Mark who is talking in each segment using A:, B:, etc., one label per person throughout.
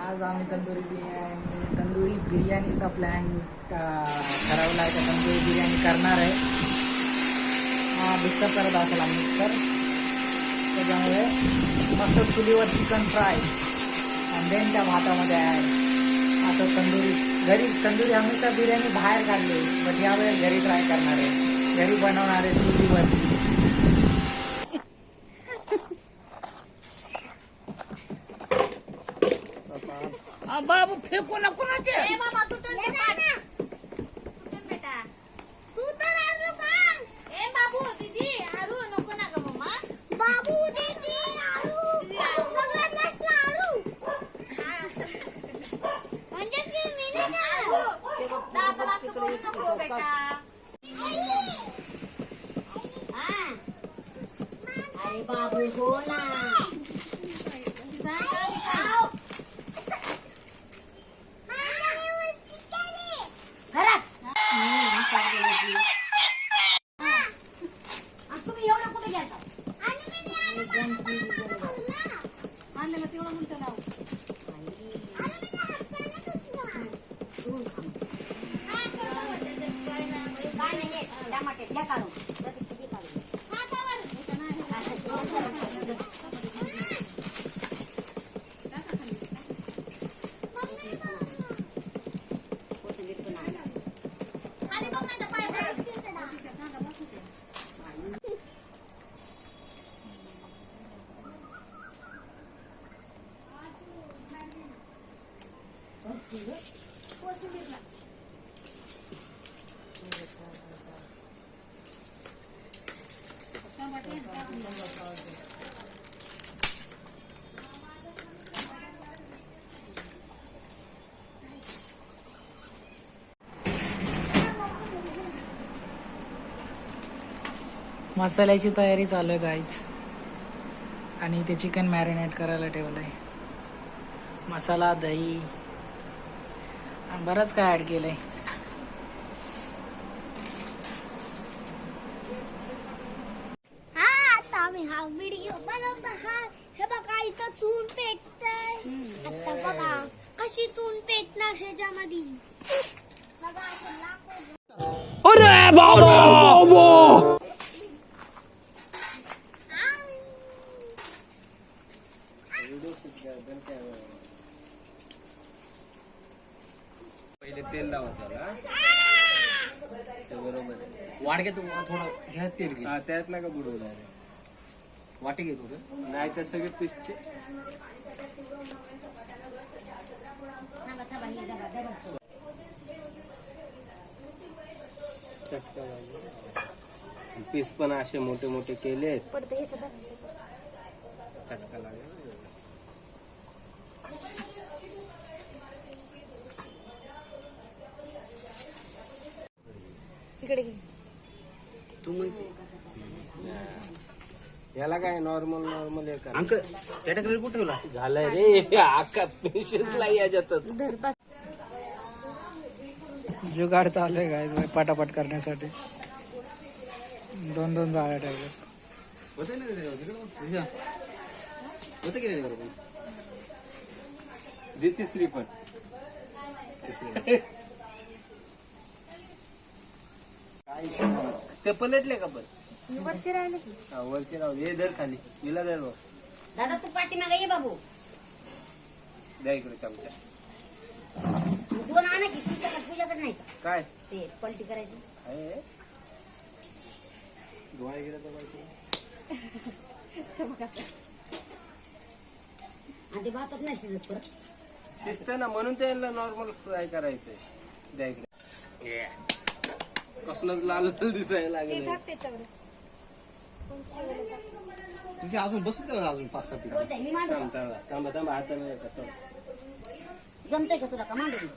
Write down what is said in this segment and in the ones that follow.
A: आज आम्ही तंदुरी बिर्याणीचा प्लॅन ठरवला आहे. तंदुरी बिर्याणी करणार आहे. डिस्टर्ब करत असेल आम्ही तर त्याच्यामुळे मस्त चुलीवर चिकन फ्राय आणि देन त्या भातामध्ये ॲड. आता तंदुरी हमेशा बिर्याणी बाहेर काढली, बट यावेळेस घरी ट्राय करणार आहे. घरी बनवणार आहे चुलीवरती. बाबू फेकू नको ना ते.
B: तू तर सांग. ए बाबू दीदी आरू नको ना ग मम्मा. बाबू दीदी आरू सगळ्यात मस्त आरू. म्हणजे की मी नाही दादाला सोडू नको बेटा. अरे बाबू हो ना.
A: मसाल्याची तयारी चालू आहे गाईज. आणि ते चिकन मॅरिनेट करायला ठेवलं आहे. मसाला, दही आणि बरंच काय ॲड केलं आहे.
B: आता आम्ही हा व्हिडिओ बनवतो. हे बघा इथं चून पेटतंय. आता बघा कशी चून पेटणार ह्याच्यामध्ये.
A: अरे बाबा
C: पहिले तेल लावायचं बरोबर आहे.
D: वाडगे थोडं ह्या तेल घे.
C: हा त्यात नका बुडवलं
D: वाटे घे थोडं.
C: नाही तर सगळे पीसचे पीस पण असे मोठे मोठे केलेत. चटका लागेल.
D: तू म्हणते
C: याला काय नॉर्मल एक
D: अंक कॅटेगरी कुठे ठेवला?
C: झालंय रे आका पेशन्सला याच्यातच.
A: जुगाड चालू आहे गाईज पटापट करण्यासाठी. 2 जाळ्या ठेवल्या.
D: होते ना होते की बरोबर.
C: दे तिसरी पण. ते पलटले का पण
B: वरचे राहिले की
C: हा वरचे राहू हे धर खाली हिला धर बघ.
B: दादा तू पाठीमागे ये बाबू.
C: द्या इकडे चमचा.
B: 2 आणा की तुझ्याकडे नाही का
C: काय
B: ते पलटी करायची.
C: आहे डोळे गेला तर पाहिजे.
B: आणि ते भातात नाही शिजत परत.
C: शिजत ना म्हणून त्याला नॉर्मल फ्राय करायचंय. द्या इकडे. कसलंच लाल लाल दिसायला लागेल.
D: तुझे अजून बसत का अजून 5-6 पीस?
B: मी मांडू का?
C: थांबा हाताने कसं
B: जमतंय का तुला का मांडू मी?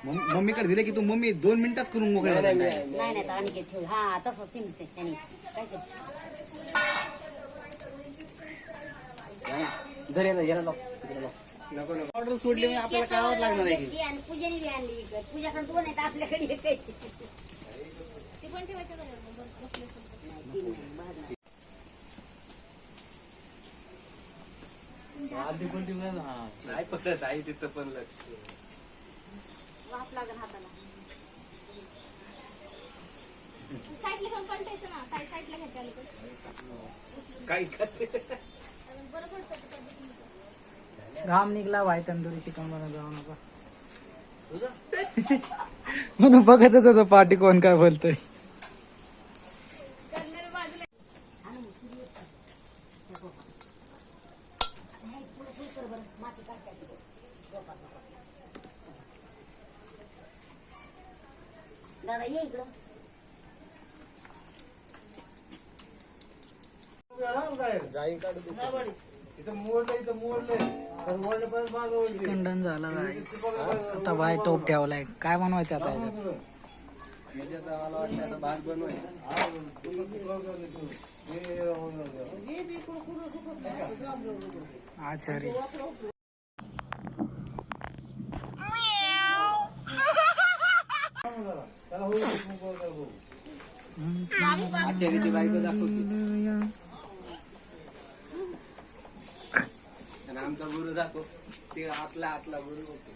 D: मम्मीकडे दिले की तू मम्मी 2 मिनिटात करून मोकळ्या
C: नाही,
D: झाल्या.
C: नाही,
B: नाही नाही तर आणि ठेव. हा तसं चिमते त्याने काय ते
D: धर याला लाव. इकडे लाव.
C: नको नको.
D: ऑर्डर सोडली म्हणजे आपल्याला करावंच लागणार आहे की.
B: ती आणि पूजेने बी आणली विकत. पूजाकडे 2 आहेत आपल्याकडे 1 आहे. ती पण ठेवायचं का
C: नाही पडत आई तिथं पण लक्ष.
B: वाफ लागल हाताला. साईडला जाऊन पलटायचं ना. साईडला घ्यायचं अलीकडे.
C: काही करते
B: बरं पडतं ते पद्धतीने.
A: घाम निघला भाई तंदुरी चिकन बनवून जाऊ नका. म्हणून बघतच होतो पार्टी कोण काय बोलतोय.
B: करणारे बाजूला. दादा ये इकडं.
C: जाई काढू दे.
A: खंडन झालं guys. आता भाई टोप ठेवलाय. काय बनवायचं आता याच्यात?
C: म्हणजे आता मला वाटतं आता भात बनवायचा.
A: आचारी
C: आचार्याची बायको दाखवते आणि आमचा गुरु दाखव. ते आतला गुरु होतो.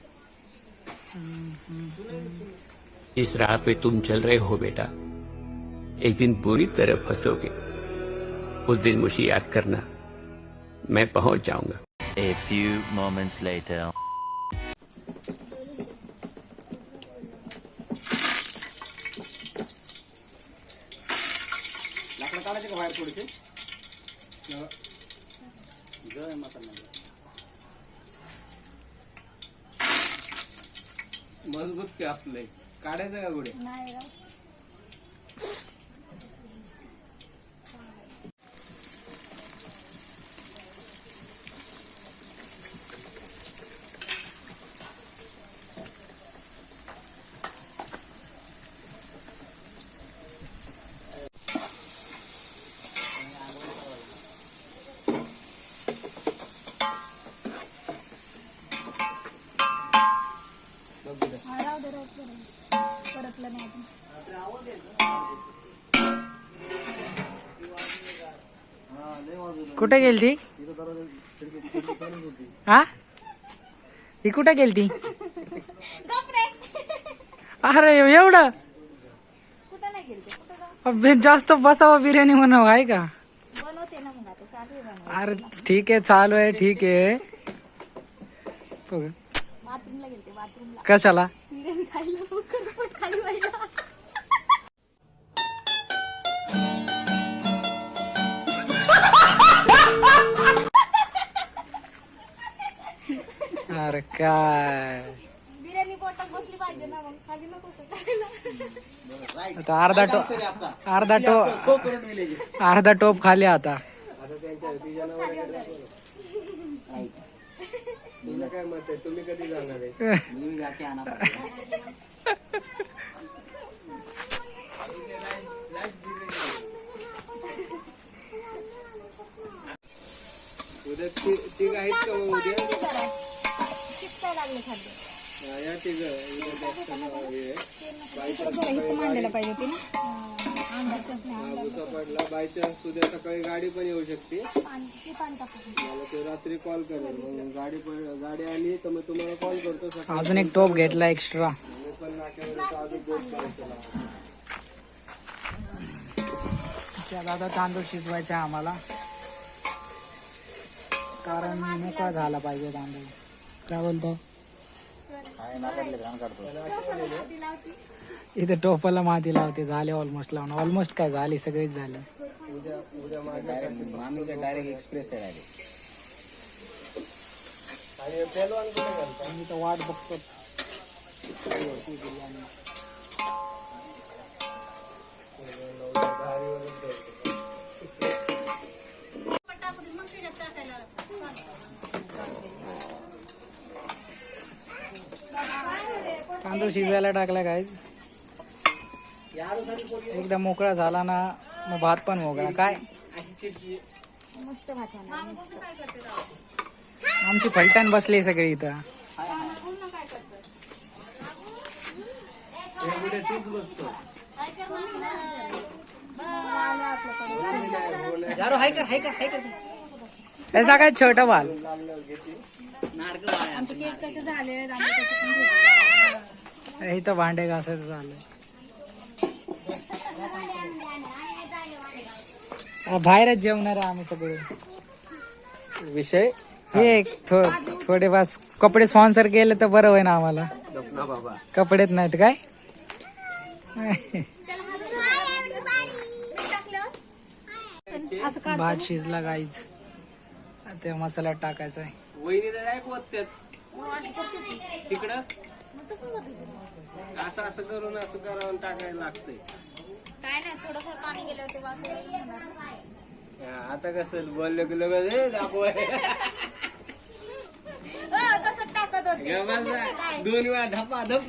E: इस राह पे तुम चल रहे हो बेटा, एक दिन बुरी तरह फंसोगे. उस दिन मुझे याद करना, मैं पहुंच जाऊंगा.
F: A few moments later.
D: लाकडं काढायचे का बाहेर थोडेसे?
C: मजबूत ते आपलंय. काढायचं का गुडे?
B: नाही ग. राहू दे परतलं नाही अजून.
A: कुठे गेली ती? हा ही कुठे गेली ती?
B: गप रे.
A: अरे एवढं
B: कुठं नाही गेलते. कुठं जाऊ?
A: अबे, जास्त बसावं बिर्याणी बनव आहे का?
B: बनवते ना मग आता चालू आहे बनवायला.
A: अरे ठीक आहे चालू आहे ठीक आहे. बघ,
B: बाथरूमला गेलते बाथरूमला.
A: कशाला?
B: बिर्याणी खायला लवकर पट खाली व्हायला.
A: अरे काय
B: बिर्याणी पोटात बसली पाहिजे ना मग खाली नको का खायला.
A: आता अर्धा टोप खाली आता.
C: आता त्यांच्या तुला काय मत आहे? तुम्ही कधी जाणार आहे? उद्या तिघ आहेत का मग उद्या?
B: चिपकाय लागले खाली.
C: या तिघ उद्या जास्त हे
B: मांडायला पाहिजे होती ना.
C: भुसा पडला बाय चान्स उद्या सकाळी गाडी पण येऊ शकते.
B: पाणी टाकू.
C: मला ते रात्री कॉल करेल. मग गाडी आली तर मग तुम्हाला कॉल करतो सकाळी.
A: अजून एक टोप घेतला एक्स्ट्रा.
C: मी पण नाक्यावर अजून बोट करायचं.
A: त्याला आता तांदूळ शिजवायचे आहे आम्हाला, कारण मोकळा झाला पाहिजे तांदूळ. काय बोलतो? इथे टोपाला माती लावते. झाले ऑलमोस्ट लावून. ऑलमोस्ट काय झाली सगळीच झालं.
C: उद्या माझ्या
D: डायरेक्ट एक्सप्रेस आहे
C: आणि पेलवान कुठे घालता?
A: मी तर वाट बघतो. तांदूळ शिजायला टाकला गाईज. एकदा मोकळा झाला ना मग भात पण मोकळा. काय
B: मस्त भात झाला.
A: आमची फलटण बसली सगळी इथं.
B: काय
A: यारो हाय कर हाय कर हाय कर. ऐसा काय छोटा बाल
B: आमचे केस कसे झाले
A: हे तर भांडे घासायचं झालं. बाहेरच जेवणार आम्ही सगळे.
C: विषय
A: हे थोडे बस कपडे स्पॉन्सर केले तर बरं होय ना आम्हाला.
C: ना बाबा.
A: कपडेच नाहीत काय. भात शिजला गाईच. ते मसाला टाकायचा आहे.
C: वहिनीला डायरेक्ट वत्त्यात तिकडं असं असं करून असं करावं टाकायला लागतंय.
B: काय नाही थोडंफार पाणी गेल्यावर ते वाफेवर
C: आता कसं बोललो की लगेच दाखवाय
B: कसं टाकत होते
C: 2 वेळा धपाधप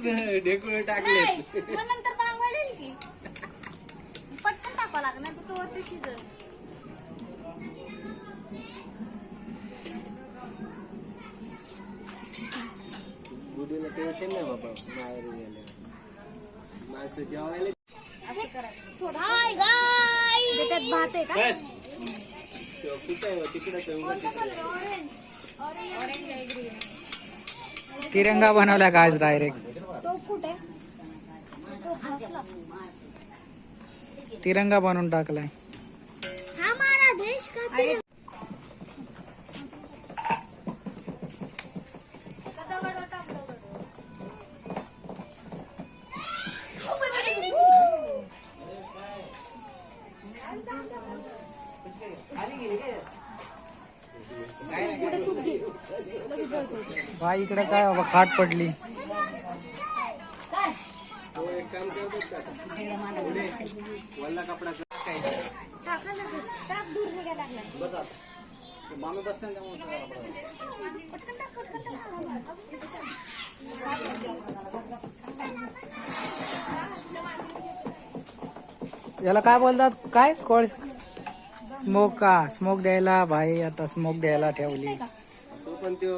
C: ढेकूळ टाकले.
B: मग नंतर मागवायला येईल की पटकन टाकावं लागणार तो वरती शिजत.
C: गुडीला टेन्शन नाही बाबा माहेरी गेले माणसं जेवायला.
B: असं करायचं थोडं. हाय गाय त्यात भात आहे का
C: कुठं तिकडच
B: ऑरेंज ऑरेंज आहे ग्रीन.
A: तिरंगा बनवला काय डायरेक्ट.
B: तो कुठे तो फसला.
A: तिरंगा बनवून टाकलाय.
B: हमारा देश का तिरंगा.
A: भाई इकडे काय बाबा खाट पडली.
C: तो एक काम करतो वल्ला कपडा
B: टाका लगेच. टाक दूर निघायला लागला. पटकन टाक, पटकन टाक.
A: याला काय बोलतात काय कोळ स्मोक का स्मोक द्यायला. भाई आता स्मोक द्यायला ठेवली.
C: तो पण तो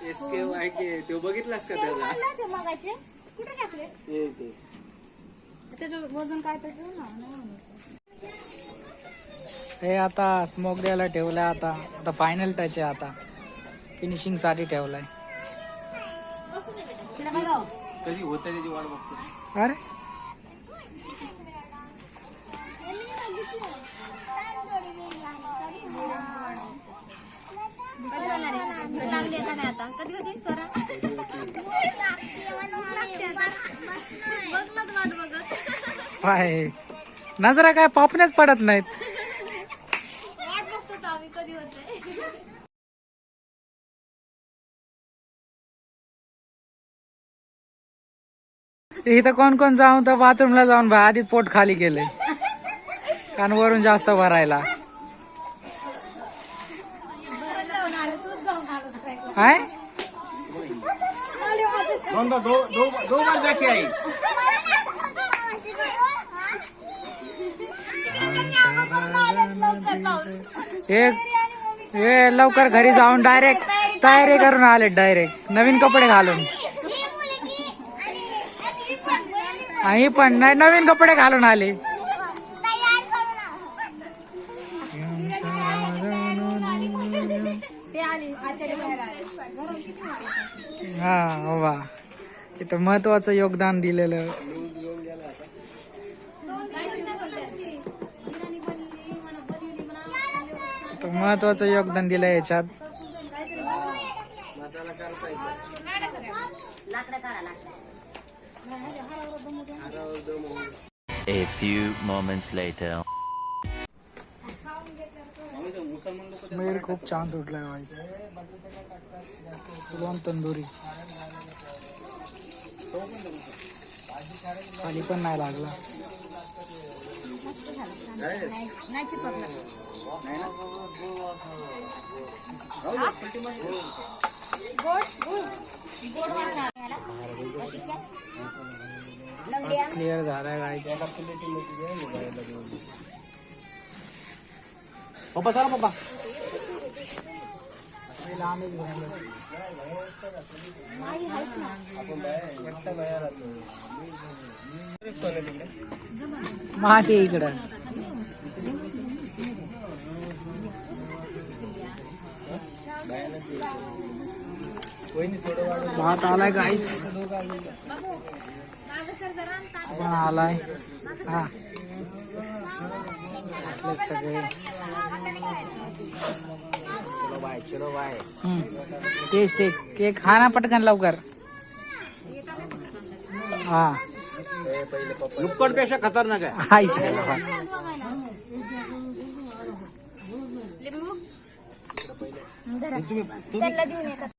C: एसके आहे की तो बघितलास का त्याला
B: आणला ते मगाचे कुठे टाकले
C: ते
B: त्याचं वजन काय तर ठेवू ना.
A: हे आता स्मोक द्यायला ठेवलाय. आता फायनल टच आहे. आता फिनिशिंग साठी ठेवलाय.
C: कधी होत त्याची वाट बघतो.
A: अरे
B: लागले का नाही आता कधी होती स्वरा बघ वाट बघत
A: काय नजरा काय पापण्याच पडत नाहीत.
B: वाट बघतो आम्ही कधी होते.
A: इथं कोण कोण जाऊन तर बाथरूमला जाऊन भाई आधीच पोट खाली केलंय कारण वरून जास्त भरायला. काय
D: दो बार जाके आई.
A: हे लवकर घरी जाऊन डायरेक्ट तयारी करून आले. डायरेक्ट नवीन कपडे घालून. आई पण नाही नवीन कपडे घालून आले. हा हो बा इथं महत्वाचं योगदान दिलेलं. महत्वाचं योगदान दिलं याच्यात.
F: A few moments later.
A: Smell खूप छान सुटलाय व्हायचं. फुलवून तंदुरी खाली पण नाही लागला.
B: नाही चिपकला.
A: क्लिअर झालाय गाईच.
D: पप्पा चला पप्पा.
A: मागे इकडं भात आलाय गाईच पण आलाय हा असलेच सगळे टेस्ट केक खा ना पटकन लवकर हा
D: नुक्कड पेक्षा खतरनाक आहे.
A: हाय
B: त्याला देऊन येतात.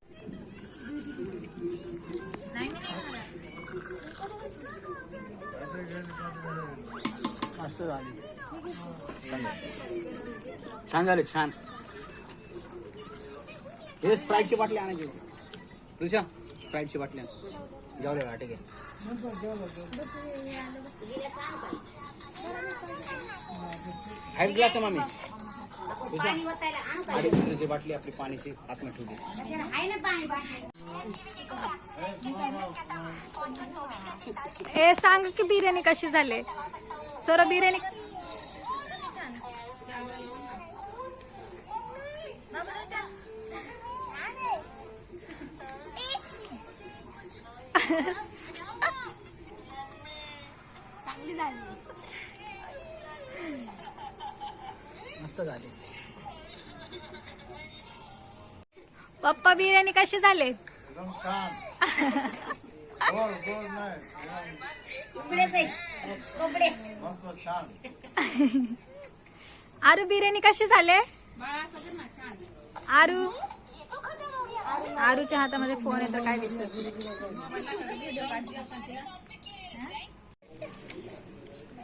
A: मस्त झाली
D: छान झाले छान. हे स्प्राईटची बाटली आणायची ऋषा स्प्राईटची बाटली आण. जाऊ दे ठीक आहे. हाय ग्लास आहे मामी ऋषा अरे लिटरची बाटली आपली पाण्याची आतमध्ये ठेवली.
B: ए सांग की बिर्याणी कशी झाली सर बिर्याणी चांगली झाली
A: मस्त झाली.
B: पप्पा बिर्याणी कशी झाली आरू बिर्याणी कशी झाले आरू आरूच्या हातामध्ये फोन येतो काय दिसत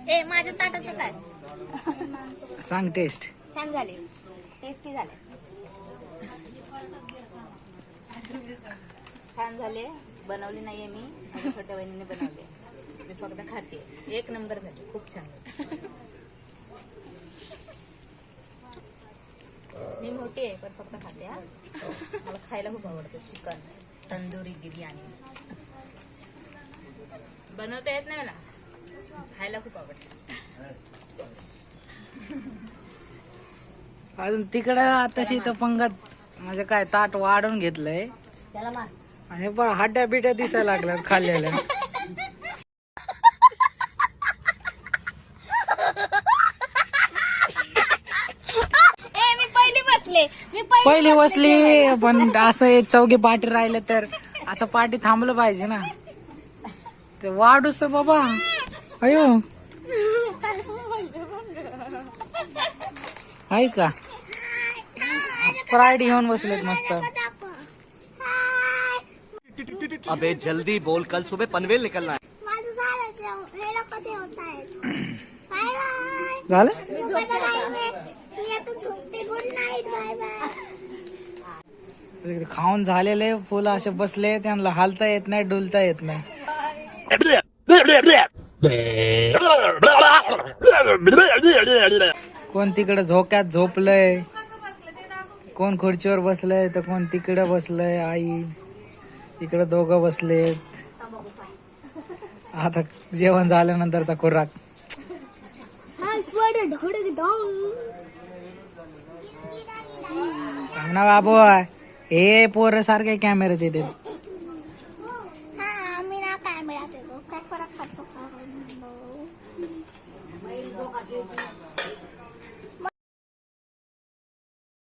B: ए माझ्या ताटाचं काय
A: सांग टेस्ट
B: छान झाले टेस्टी झाले छान झाले बनवली नाहीये मी माझ्या छोट्या बहिणीने बनवले मी फक्त खाते एक नंबर झाले खूप छान मी मोठी आहे पण फक्त खाते हा मला खायला खूप आवडतं चिकन तंदुरी बिर्याणी बनवता येत नाही मला खायला खूप आवडतं
A: अजून तिकडं आताशी इथं पंगत म्हणजे काय ताट वाढून घेतलंय
B: त्याला मार
A: आणि पण हाड्या बिड्या दिसायला लागल्या खाल्लेल्या.
B: मी पहिली बसले
A: पहिली बसली पण असं एक चौघे पाठी राहिले तर असं पाठी थांबलं पाहिजे ना ते वाढूस बाबा अयो आहे का स्प्राईट घेऊन बसलेत मस्त.
G: अबे जल्दी बोल कल सुबह पनवेल निकलना है.
A: झालं खाऊन झालेले फुलं असे बसले त्यांना हालता येत नाही डुलता येत नाही. कोण तिकडे झोक्यात झोपलंय कोण खुर्चीवर बसलंय तर कोण तिकडे बसलंय. आई इकडे दोघं बसलेत. आता जेवण झाल्यानंतरचा खुराक ना बाबू हे पोर सारखे कॅमेरे येते